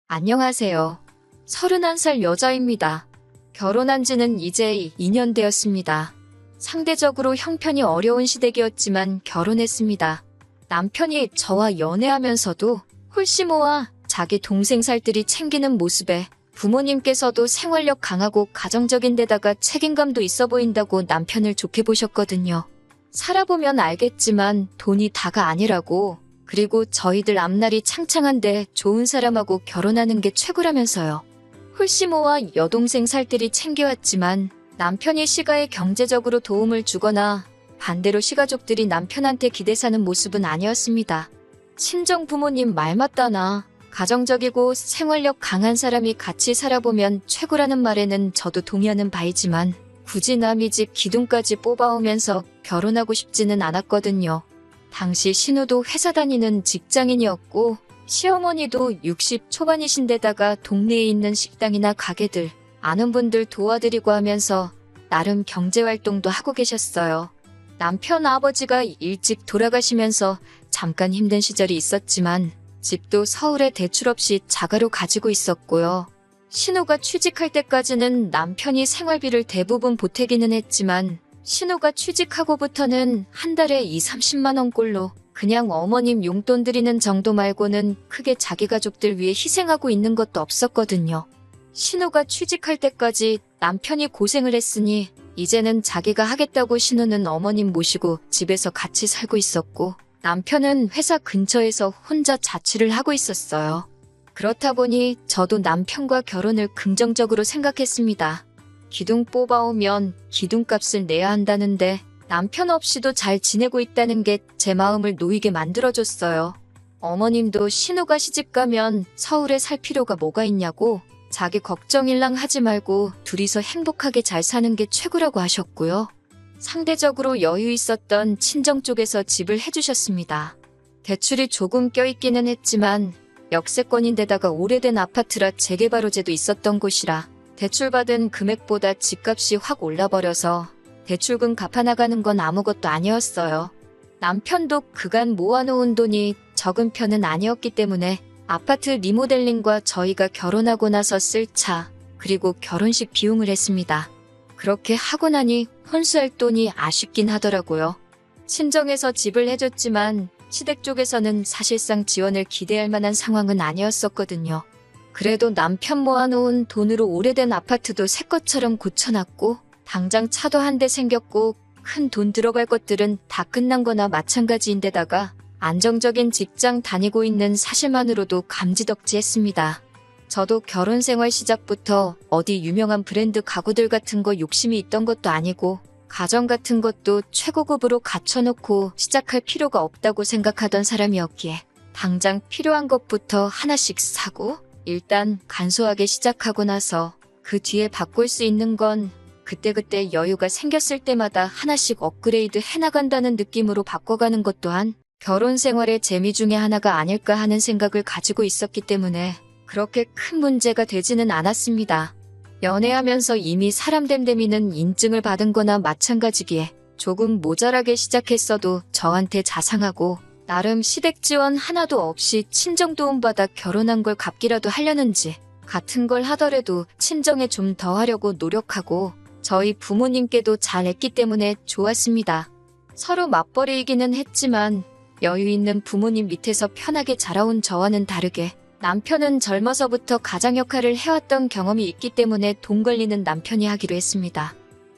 안녕하세요. 31살 여자입니다. 결혼한 지는 이제 2년 되었습니다. 상대적으로 형편이 어려운 시댁이었지만 결혼했습니다. 남편이 저와 연애하면서도 홀씨모아 자기 동생 살뜰히 챙기는 모습에 부모님께서도 생활력 강하고 가정적인 데다가 책임감도 있어 보인다고 남편을 좋게 보셨거든요. 살아보면 알겠지만 돈이 다가 아니라고, 그리고 저희들 앞날이 창창한데 좋은 사람하고 결혼하는 게 최고라면서요. 홀씨모와 여동생 살뜰히 챙겨왔지만 남편이 시가에 경제적으로 도움을 주거나 반대로 시가족들이 남편한테 기대 사는 모습은 아니었습니다. 친정 부모님 말 맞다나 가정적이고 생활력 강한 사람이 같이 살아보면 최고라는 말에는 저도 동의하는 바이지만 굳이 남의 집 기둥까지 뽑아오면서 결혼하고 싶지는 않았거든요. 당시 신우도 회사 다니는 직장인이었고 시어머니도 60 초반이신데다가 동네에 있는 식당이나 가게들, 아는 분들 도와드리고 하면서 나름 경제활동도 하고 계셨어요. 남편 아버지가 일찍 돌아가시면서 잠깐 힘든 시절이 있었지만 집도 서울에 대출 없이 자가로 가지고 있었고요. 신우가 취직할 때까지는 남편이 생활비를 대부분 보태기는 했지만 신우가 취직하고부터는 한 달에 20-30만 원꼴로 그냥 어머님 용돈 드리는 정도 말고는 크게 자기 가족들 위해 희생하고 있는 것도 없었거든요. 신우가 취직할 때까지 남편이 고생을 했으니 이제는 자기가 하겠다고 신우는 어머님 모시고 집에서 같이 살고 있었고 남편은 회사 근처에서 혼자 자취를 하고 있었어요. 그렇다 보니 저도 남편과 결혼을 긍정적으로 생각했습니다. 기둥 뽑아오면 기둥값을 내야 한다는데 남편 없이도 잘 지내고 있다는 게 제 마음을 놓이게 만들어줬어요. 어머님도 신우가 시집가면 서울에 살 필요가 뭐가 있냐고 자기 걱정일랑 하지 말고 둘이서 행복하게 잘 사는 게 최고라고 하셨고요. 상대적으로 여유 있었던 친정 쪽에서 집을 해주셨습니다. 대출이 조금 껴있기는 했지만 역세권인데다가 오래된 아파트라 재개발호재도 있었던 곳이라 대출받은 금액보다 집값이 확 올라버려서 대출금 갚아나가는 건 아무것도 아니었어요. 남편도 그간 모아놓은 돈이 적은 편은 아니었기 때문에 아파트 리모델링과 저희가 결혼하고 나서 쓸 차, 그리고 결혼식 비용을 했습니다. 그렇게 하고 나니 혼수할 돈이 아쉽긴 하더라고요. 친정에서 집을 해줬지만 시댁 쪽에서는 사실상 지원을 기대할 만한 상황은 아니었었거든요. 그래도 남편 모아놓은 돈으로 오래된 아파트도 새 것처럼 고쳐놨고 당장 차도 한 대 생겼고 큰 돈 들어갈 것들은 다 끝난 거나 마찬가지인데다가 안정적인 직장 다니고 있는 사실만으로도 감지덕지했습니다. 저도 결혼 생활 시작부터 어디 유명한 브랜드 가구들 같은 거 욕심이 있던 것도 아니고 가정 같은 것도 최고급으로 갖춰놓고 시작할 필요가 없다고 생각하던 사람이었기에 당장 필요한 것부터 하나씩 사고 일단 간소하게 시작하고 나서 그 뒤에 바꿀 수 있는 건 그때그때 여유가 생겼을 때마다 하나씩 업그레이드 해나간다는 느낌으로 바꿔가는 것 또한 결혼 생활의 재미 중에 하나가 아닐까 하는 생각을 가지고 있었기 때문에 그렇게 큰 문제가 되지는 않았습니다. 연애하면서 이미 사람 됨됨이는 인증을 받은 거나 마찬가지기에 조금 모자라게 시작했어도 저한테 자상하고 나름 시댁 지원 하나도 없이 친정 도움받아 결혼한 걸 갚기라도 하려는지 같은 걸 하더라도 친정에 좀 더 하려고 노력하고 저희 부모님께도 잘했기 때문에 좋았습니다. 서로 맞벌이이기는 했지만 여유 있는 부모님 밑에서 편하게 자라온 저와는 다르게 남편은 젊어서부터 가장 역할을 해왔던 경험이 있기 때문에 돈 관리는 남편이 하기로 했습니다.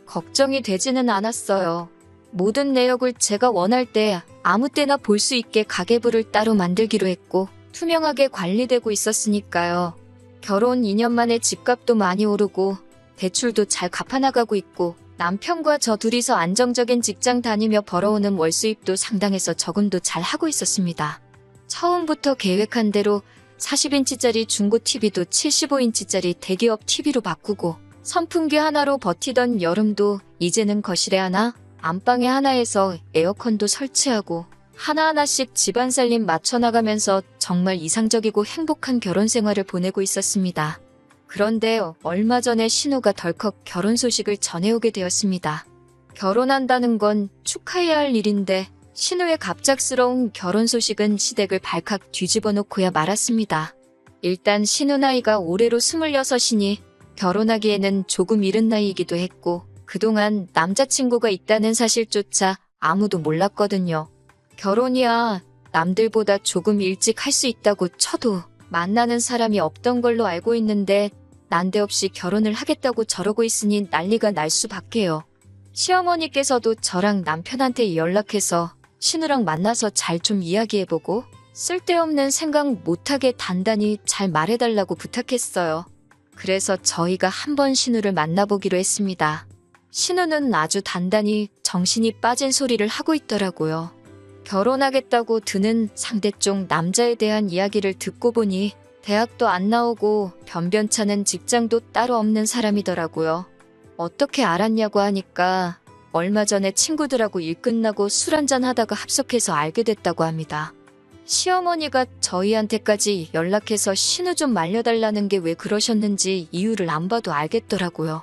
걱정이 되지는 않았어요. 모든 내역을 제가 원할 때 아무 때나 볼 수 있게 가계부를 따로 만들기로 했고 투명하게 관리되고 있었으니까요. 결혼 2년 만에 집값도 많이 오르고 대출도 잘 갚아나가고 있고 남편과 저 둘이서 안정적인 직장 다니며 벌어오는 월수입도 상당해서 저금도 잘 하고 있었습니다. 처음부터 계획한 대로 40인치짜리 중고 TV도 75인치짜리 대기업 TV로 바꾸고 선풍기 하나로 버티던 여름도 이제는 거실에 하나, 안방에 하나에서 에어컨도 설치하고 하나하나씩 집안 살림 맞춰나가면서 정말 이상적이고 행복한 결혼 생활을 보내고 있었습니다. 그런데 얼마 전에 신우가 덜컥 결혼 소식을 전해오게 되었습니다. 결혼한다는 건 축하해야 할 일인데 신우의 갑작스러운 결혼 소식은 시댁을 발칵 뒤집어 놓고야 말았습니다. 일단 신우 나이가 올해로 26이니 결혼하기에는 조금 이른 나이이기도 했고 그동안 남자친구가 있다는 사실조차 아무도 몰랐거든요. 결혼이야 남들보다 조금 일찍 할 수 있다고 쳐도 만나는 사람이 없던 걸로 알고 있는데 난데없이 결혼을 하겠다고 저러고 있으니 난리가 날 수밖에요. 시어머니께서도 저랑 남편한테 연락해서 신우랑 만나서 잘 좀 이야기해보고 쓸데없는 생각 못하게 단단히 잘 말해달라고 부탁했어요. 그래서 저희가 한번 신우를 만나보기로 했습니다. 신우는 아주 단단히 정신이 빠진 소리를 하고 있더라고요. 결혼하겠다고 드는 상대 쪽 남자에 대한 이야기를 듣고 보니 대학도 안 나오고 변변찮은 직장도 따로 없는 사람이더라고요. 어떻게 알았냐고 하니까 얼마 전에 친구들하고 일 끝나고 술 한잔 하다가 합석해서 알게 됐다고 합니다. 시어머니가 저희한테까지 연락해서 신우 좀 말려달라는 게 왜 그러셨는지 이유를 안 봐도 알겠더라고요.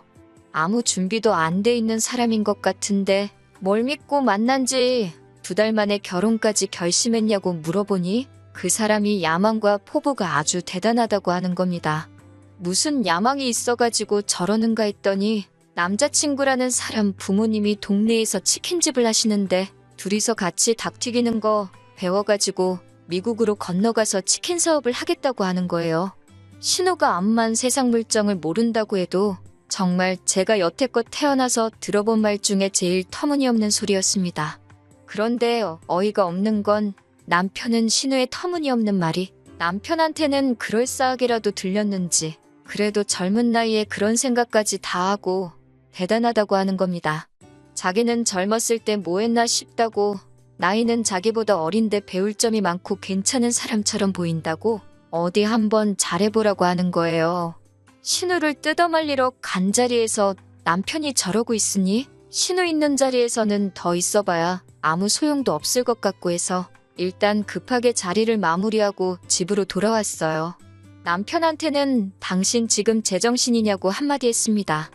아무 준비도 안 돼 있는 사람인 것 같은데 뭘 믿고 만난 지 2달 만에 결혼까지 결심했냐고 물어보니 그 사람이 야망과 포부가 아주 대단하다고 하는 겁니다. 무슨 야망이 있어가지고 저러는가 했더니 남자친구라는 사람 부모님이 동네에서 치킨집을 하시는데 둘이서 같이 닭 튀기는 거 배워가지고 미국으로 건너가서 치킨 사업을 하겠다고 하는 거예요. 신우가 암만 세상 물정을 모른다고 해도 정말 제가 여태껏 태어나서 들어본 말 중에 제일 터무니없는 소리였습니다. 그런데 어이가 없는 건 남편은 신우의 터무니없는 말이 남편한테는 그럴싸하게라도 들렸는지 그래도 젊은 나이에 그런 생각까지 다 하고 대단하다고 하는 겁니다. 자기는 젊었을 때 뭐 했나 싶다고 나이는 자기보다 어린데 배울 점이 많고 괜찮은 사람처럼 보인다고 어디 한번 잘해보라고 하는 거예요. 신우를 뜯어말리러 간 자리에서 남편이 저러고 있으니 신우 있는 자리에서는 더 있어봐야 아무 소용도 없을 것 같고 해서 일단 급하게 자리를 마무리하고 집으로 돌아왔어요. 남편한테는 당신 지금 제정신이냐고 한마디 했습니다.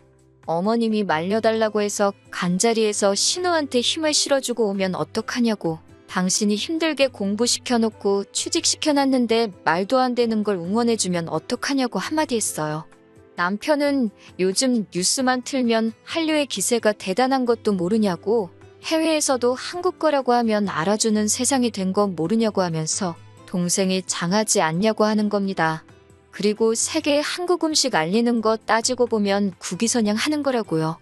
어머님이 말려달라고 해서 간 자리에서 신우한테 힘을 실어주고 오면 어떡하냐고. 당신이 힘들게 공부시켜놓고 취직시켜놨는데 말도 안 되는 걸 응원해주면 어떡하냐고 한마디 했어요. 남편은 요즘 뉴스만 틀면 한류의 기세가 대단한 것도 모르냐고 해외에서도 한국 거라고 하면 알아주는 세상이 된 거 모르냐고 하면서 동생이 장하지 않냐고 하는 겁니다. 그리고 세계의 한국 음식 알리는 거 따지고 보면 국위선양 하는 거라고요.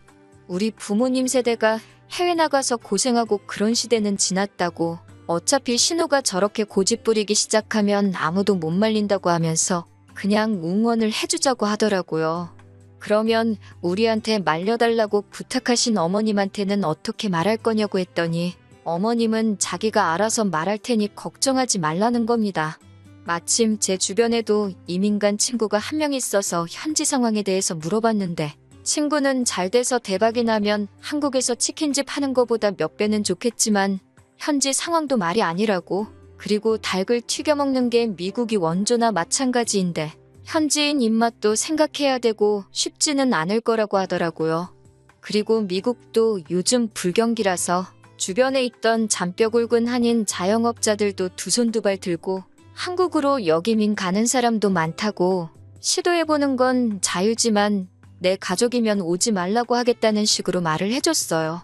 우리 부모님 세대가 해외 나가서 고생하고 그런 시대는 지났다고 어차피 신우가 저렇게 고집 부리기 시작하면 아무도 못 말린다고 하면서 그냥 응원을 해주자고 하더라고요. 그러면 우리한테 말려달라고 부탁하신 어머님한테는 어떻게 말할 거냐고 했더니 어머님은 자기가 알아서 말할 테니 걱정하지 말라는 겁니다. 마침 제 주변에도 이민 간 친구가 한 명 있어서 현지 상황에 대해서 물어봤는데 친구는 잘 돼서 대박이 나면 한국에서 치킨집 하는 거보다 몇 배는 좋겠지만 현지 상황도 말이 아니라고. 그리고 닭을 튀겨 먹는 게 미국이 원조나 마찬가지인데 현지인 입맛도 생각해야 되고 쉽지는 않을 거라고 하더라고요. 그리고 미국도 요즘 불경기라서 주변에 있던 잔뼈 굵은 한인 자영업자들도 두 손 두 발 들고 한국으로 역이민 가는 사람도 많다고. 시도해보는 건 자유지만 내 가족이면 오지 말라고 하겠다는 식으로 말을 해줬어요.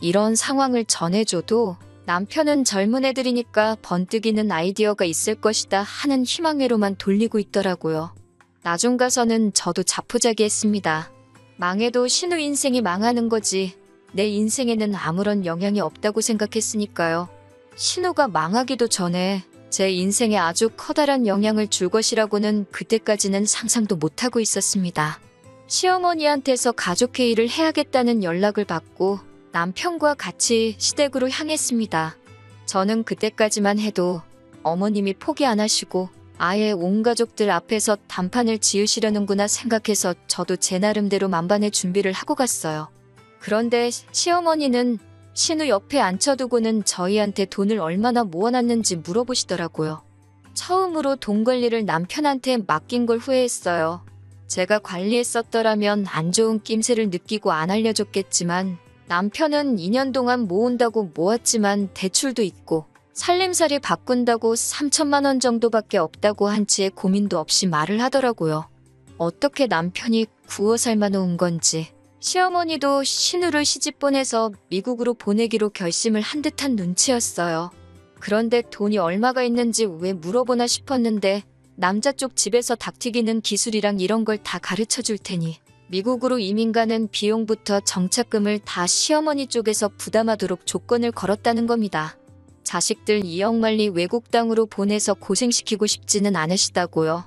이런 상황을 전해줘도 남편은 젊은 애들이니까 번뜩이는 아이디어가 있을 것이다 하는 희망회로만 돌리고 있더라고요. 나중 가서는 저도 자포자기했습니다. 망해도 신우 인생이 망하는 거지 내 인생에는 아무런 영향이 없다고 생각했으니까요. 신우가 망하기도 전에 제 인생에 아주 커다란 영향을 줄 것이라고는 그때까지는 상상도 못하고 있었습니다. 시어머니한테서 가족회의를 해야겠다는 연락을 받고 남편과 같이 시댁으로 향했습니다. 저는 그때까지만 해도 어머님이 포기 안 하시고 아예 온 가족들 앞에서 단판을 지으시려는구나 생각해서 저도 제 나름대로 만반의 준비를 하고 갔어요. 그런데 시어머니는 신우 옆에 앉혀두고는 저희한테 돈을 얼마나 모아놨는지 물어보시더라고요. 처음으로 돈 관리를 남편한테 맡긴 걸 후회했어요. 제가 관리했었더라면 안 좋은 낌새를 느끼고 안 알려줬겠지만 남편은 2년 동안 모은다고 모았지만 대출도 있고 살림살이 바꾼다고 3천만 원 정도밖에 없다고 한치의 고민도 없이 말을 하더라고요. 어떻게 남편이 구워 삶아놓은 건지. 시어머니도 신우를 시집 보내서 미국으로 보내기로 결심을 한 듯한 눈치였어요. 그런데 돈이 얼마가 있는지 왜 물어보나 싶었는데 남자 쪽 집에서 닭튀기는 기술이랑 이런 걸 다 가르쳐 줄 테니 미국으로 이민 가는 비용부터 정착금을 다 시어머니 쪽에서 부담하도록 조건을 걸었다는 겁니다. 자식들 2억 말리 외국 땅으로 보내서 고생시키고 싶지는 않으시다고요.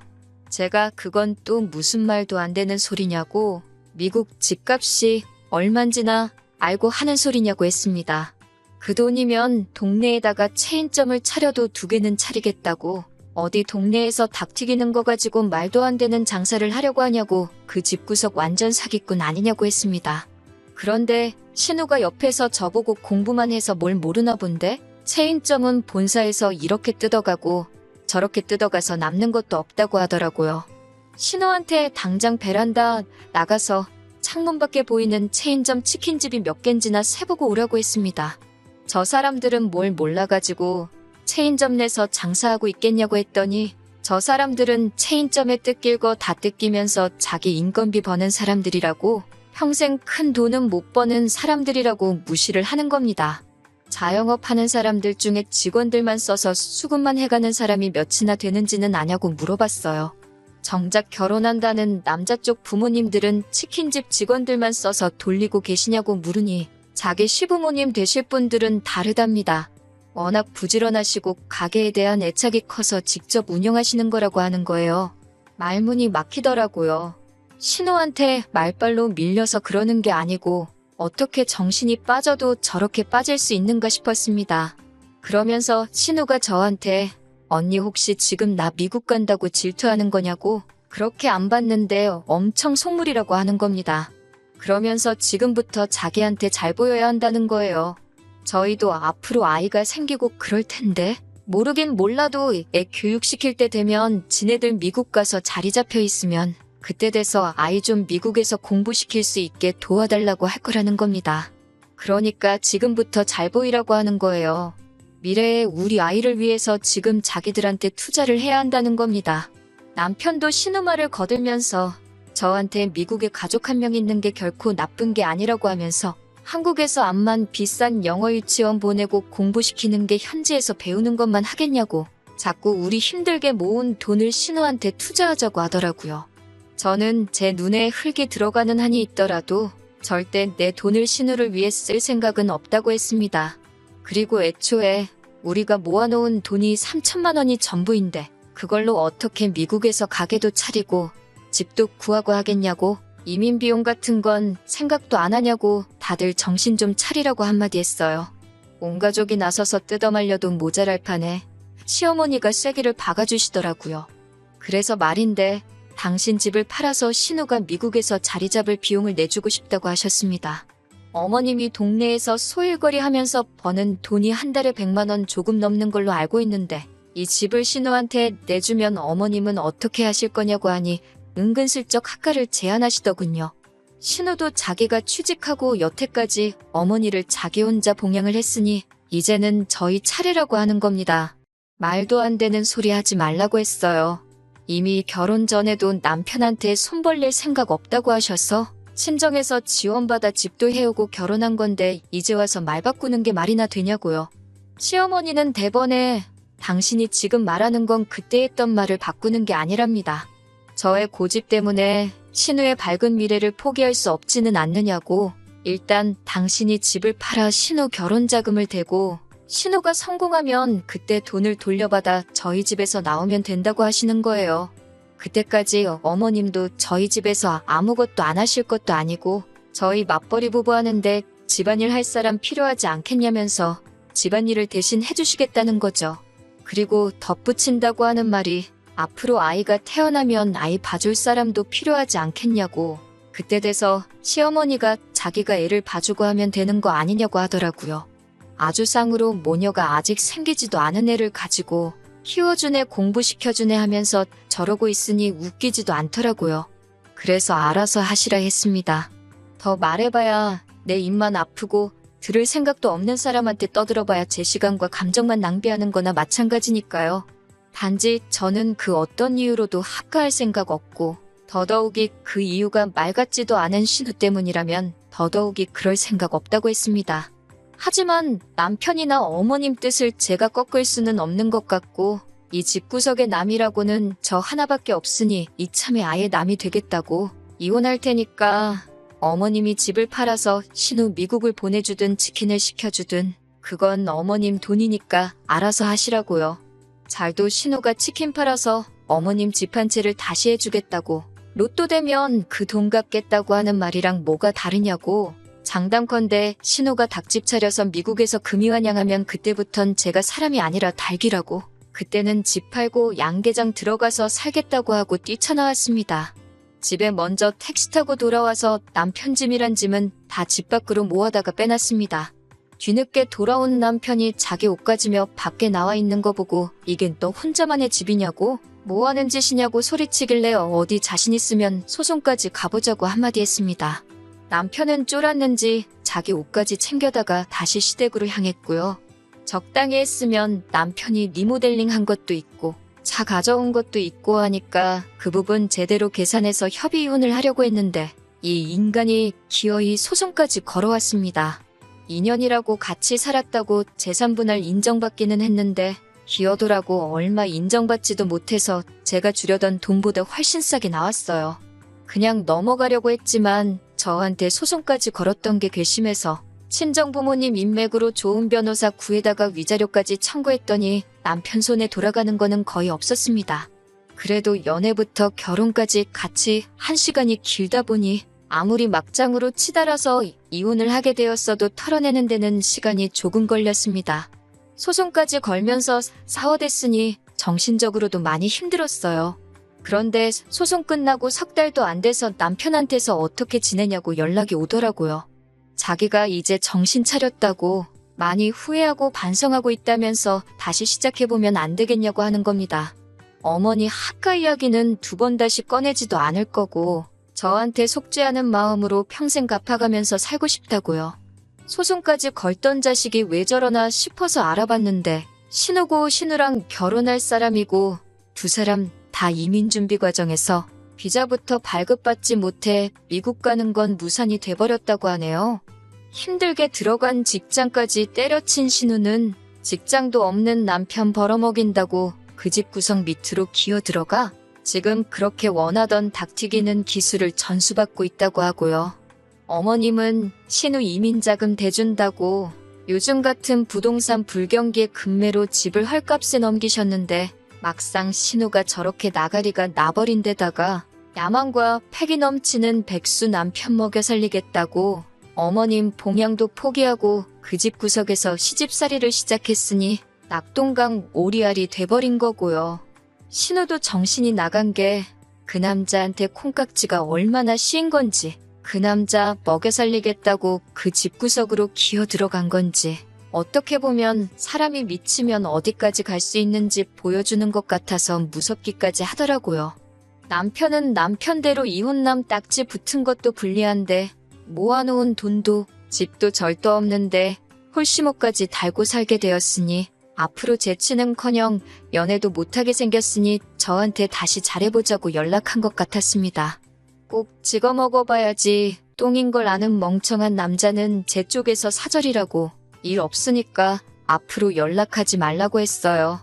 제가 그건 또 무슨 말도 안 되는 소리냐고, 미국 집값이 얼만지나 알고 하는 소리냐고 했습니다. 그 돈이면 동네에다가 체인점을 차려도 2개는 차리겠다고, 어디 동네에서 닭 튀기는 거 가지고 말도 안 되는 장사를 하려고 하냐고, 그 집구석 완전 사기꾼 아니냐고 했습니다. 그런데 신우가 옆에서 저보고 공부만 해서 뭘 모르나 본데, 체인점은 본사에서 이렇게 뜯어가고 저렇게 뜯어가서 남는 것도 없다고 하더라고요. 신우한테 당장 베란다 나가서 창문 밖에 보이는 체인점 치킨집이 몇 갠지나 세보고 오라고 했습니다. 저 사람들은 뭘 몰라가지고 체인점 내서 장사하고 있겠냐고 했더니 저 사람들은 체인점에 뜯길 거 다 뜯기면서 자기 인건비 버는 사람들이라고, 평생 큰 돈은 못 버는 사람들이라고 무시를 하는 겁니다. 자영업 하는 사람들 중에 직원들만 써서 수급만 해가는 사람이 몇이나 되는지는 아냐고 물어봤어요. 정작 결혼한다는 남자 쪽 부모님들은 치킨집 직원들만 써서 돌리고 계시냐고 물으니 자기 시부모님 되실 분들은 다르답니다. 워낙 부지런하시고 가게에 대한 애착이 커서 직접 운영하시는 거라고 하는 거예요. 말문이 막히더라고요. 신우한테 말빨로 밀려서 그러는 게 아니고 어떻게 정신이 빠져도 저렇게 빠질 수 있는가 싶었습니다. 그러면서 신우가 저한테 언니 혹시 지금 나 미국 간다고 질투하는 거냐고, 그렇게 안 봤는데 엄청 속물이라고 하는 겁니다. 그러면서 지금부터 자기한테 잘 보여야 한다는 거예요. 저희도 앞으로 아이가 생기고 그럴 텐데 모르긴 몰라도 애 교육시킬 때 되면 지네들 미국 가서 자리 잡혀 있으면 그때 돼서 아이 좀 미국에서 공부시킬 수 있게 도와달라고 할 거라는 겁니다. 그러니까 지금부터 잘 보이라고 하는 거예요. 미래에 우리 아이를 위해서 지금 자기들한테 투자를 해야 한다는 겁니다. 남편도 신우 말을 거들면서 저한테 미국에 가족 한 명 있는 게 결코 나쁜 게 아니라고 하면서 한국에서 암만 비싼 영어 유치원 보내고 공부시키는 게 현지에서 배우는 것만 하겠냐고 자꾸 우리 힘들게 모은 돈을 신우한테 투자하자고 하더라고요. 저는 제 눈에 흙이 들어가는 한이 있더라도 절대 내 돈을 신우를 위해 쓸 생각은 없다고 했습니다. 그리고 애초에 우리가 모아놓은 돈이 3천만 원이 전부인데 그걸로 어떻게 미국에서 가게도 차리고 집도 구하고 하겠냐고, 이민 비용 같은 건 생각도 안 하냐고 다들 정신 좀 차리라고 한마디 했어요. 온 가족이 나서서 뜯어말려도 모자랄 판에 시어머니가 쐐기를 박아주시더라고요. 그래서 말인데 당신 집을 팔아서 신우가 미국에서 자리 잡을 비용을 내주고 싶다고 하셨습니다. 어머님이 동네에서 소일거리 하면서 버는 돈이 한 달에 100만 원 조금 넘는 걸로 알고 있는데 이 집을 신우한테 내주면 어머님은 어떻게 하실 거냐고 하니 은근슬쩍 학가를 제안하시더군요. 신우도 자기가 취직하고 여태까지 어머니를 자기 혼자 봉양을 했으니 이제는 저희 차례라고 하는 겁니다. 말도 안 되는 소리 하지 말라고 했어요. 이미 결혼 전에도 남편한테 손 벌릴 생각 없다고 하셔서 친정에서 지원받아 집도 해오고 결혼한 건데 이제 와서 말 바꾸는 게 말이나 되냐고요. 시어머니는 대번에 당신이 지금 말하는 건 그때 했던 말을 바꾸는 게 아니랍니다. 저의 고집 때문에 신우의 밝은 미래를 포기할 수 없지는 않느냐고, 일단 당신이 집을 팔아 신우 결혼 자금을 대고 신우가 성공하면 그때 돈을 돌려받아 저희 집에서 나오면 된다고 하시는 거예요. 그때까지 어머님도 저희 집에서 아무것도 안 하실 것도 아니고 저희 맞벌이 부부 하는데 집안일 할 사람 필요하지 않겠냐면서 집안일을 대신 해주시겠다는 거죠. 그리고 덧붙인다고 하는 말이 앞으로 아이가 태어나면 아이 봐줄 사람도 필요하지 않겠냐고, 그때 돼서 시어머니가 자기가 애를 봐주고 하면 되는 거 아니냐고 하더라고요. 아주 쌍으로 모녀가 아직 생기지도 않은 애를 가지고 키워준 애 공부시켜준 애 하면서 저러고 있으니 웃기지도 않더라고요. 그래서 알아서 하시라 했습니다. 더 말해봐야 내 입만 아프고 들을 생각도 없는 사람한테 떠들어봐야 제 시간과 감정만 낭비하는 거나 마찬가지니까요. 단지 저는 그 어떤 이유로도 합가할 생각 없고 더더욱이 그 이유가 말 같지도 않은 신우 때문이라면 더더욱이 그럴 생각 없다고 했습니다. 하지만 남편이나 어머님 뜻을 제가 꺾을 수는 없는 것 같고 이 집구석의 남이라고는 저 하나밖에 없으니 이참에 아예 남이 되겠다고 이혼할 테니까 어머님이 집을 팔아서 신우 미국을 보내주든 치킨을 시켜주든 그건 어머님 돈이니까 알아서 하시라고요. 잘도 신우가 치킨 팔아서 어머님 집 한 채를 다시 해주겠다고 로또 되면 그 돈 갚겠다고 하는 말이랑 뭐가 다르냐고. 장담컨대 신우가 닭집 차려서 미국에서 금이환영하면 그때부턴 제가 사람이 아니라 닭이라고. 그때는 집 팔고 양계장 들어가서 살겠다고 하고 뛰쳐나왔습니다. 집에 먼저 택시 타고 돌아와서 남편 짐이란 짐은 다 집 밖으로 모아다가 빼놨습니다. 뒤늦게 돌아온 남편이 자기 옷 가지며 밖에 나와 있는 거 보고 이겐 또 혼자만의 집이냐고 뭐하는 짓이냐고 소리치길래 어디 자신 있으면 소송까지 가보자고 한마디 했습니다. 남편은 쫄았는지 자기 옷까지 챙겨다가 다시 시댁으로 향했고요. 적당히 했으면 남편이 리모델링 한 것도 있고 차 가져온 것도 있고 하니까 그 부분 제대로 계산해서 협의 이혼을 하려고 했는데 이 인간이 기어이 소송까지 걸어왔습니다. 2년이라고 같이 살았다고 재산분할 인정받기는 했는데 기어도라고 얼마 인정받지도 못해서 제가 주려던 돈보다 훨씬 싸게 나왔어요. 그냥 넘어가려고 했지만 저한테 소송까지 걸었던 게 괘씸해서 친정부모님 인맥으로 좋은 변호사 구해다가 위자료까지 청구했더니 남편 손에 돌아가는 거는 거의 없었습니다. 그래도 연애부터 결혼까지 같이 한 시간이 길다 보니 아무리 막장으로 치달아서 이혼을 하게 되었어도 털어내는 데는 시간이 조금 걸렸습니다. 소송까지 걸면서 사허됐으니 정신적으로도 많이 힘들었어요. 그런데 소송 끝나고 석 달도 안 돼서 남편한테서 어떻게 지내냐고 연락이 오더라고요. 자기가 이제 정신 차렸다고 많이 후회하고 반성하고 있다면서 다시 시작해보면 안 되겠냐고 하는 겁니다. 어머니 학가 이야기는 두 번 다시 꺼내지도 않을 거고 저한테 속죄하는 마음으로 평생 갚아가면서 살고 싶다고요. 소송까지 걸던 자식이 왜 저러나 싶어서 알아봤는데 신우고 신우랑 결혼할 사람이고 두 사람 다 이민 준비 과정에서 비자부터 발급받지 못해 미국 가는 건 무산이 돼버렸다고 하네요. 힘들게 들어간 직장까지 때려친 신우는 직장도 없는 남편 벌어먹인다고 그 집 구석 밑으로 기어들어가 지금 그렇게 원하던 닭튀기는 기술을 전수받고 있다고 하고요. 어머님은 신우 이민자금 대준다고 요즘 같은 부동산 불경기에 급매로 집을 헐값에 넘기셨는데 막상 신우가 저렇게 나가리가 나버린 데다가 야망과 패기 넘치는 백수 남편 먹여 살리겠다고 어머님 봉양도 포기하고 그 집 구석에서 시집살이를 시작했으니 낙동강 오리알이 돼버린 거고요. 신우도 정신이 나간 게 그 남자한테 콩깍지가 얼마나 씌인 건지 그 남자 먹여 살리겠다고 그 집구석으로 기어 들어간 건지 어떻게 보면 사람이 미치면 어디까지 갈 수 있는지 보여주는 것 같아서 무섭기까지 하더라고요. 남편은 남편대로 이혼남 딱지 붙은 것도 불리한데 모아놓은 돈도 집도 절도 없는데 홀씨모까지 달고 살게 되었으니 앞으로 재치는커녕 연애도 못하게 생겼으니 저한테 다시 잘해보자고 연락한 것 같았습니다. 꼭 찍어 먹어봐야지 똥인 걸 아는 멍청한 남자는 제 쪽에서 사절이라고 일 없으니까 앞으로 연락하지 말라고 했어요.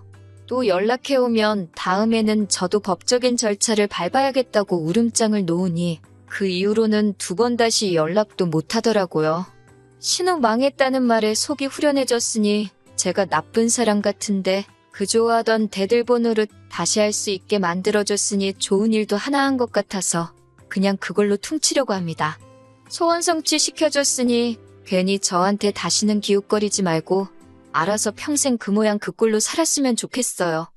또 연락해오면 다음에는 저도 법적인 절차를 밟아야겠다고 울음장을 놓으니 그 이후로는 두 번 다시 연락도 못하더라고요. 신우 망했다는 말에 속이 후련해졌으니 제가 나쁜 사람 같은데 그 좋아하던 대들보 노릇 다시 할 수 있게 만들어줬으니 좋은 일도 하나 한 것 같아서 그냥 그걸로 퉁치려고 합니다. 소원 성취 시켜줬으니 괜히 저한테 다시는 기웃거리지 말고 알아서 평생 그 모양 그 꼴로 살았으면 좋겠어요.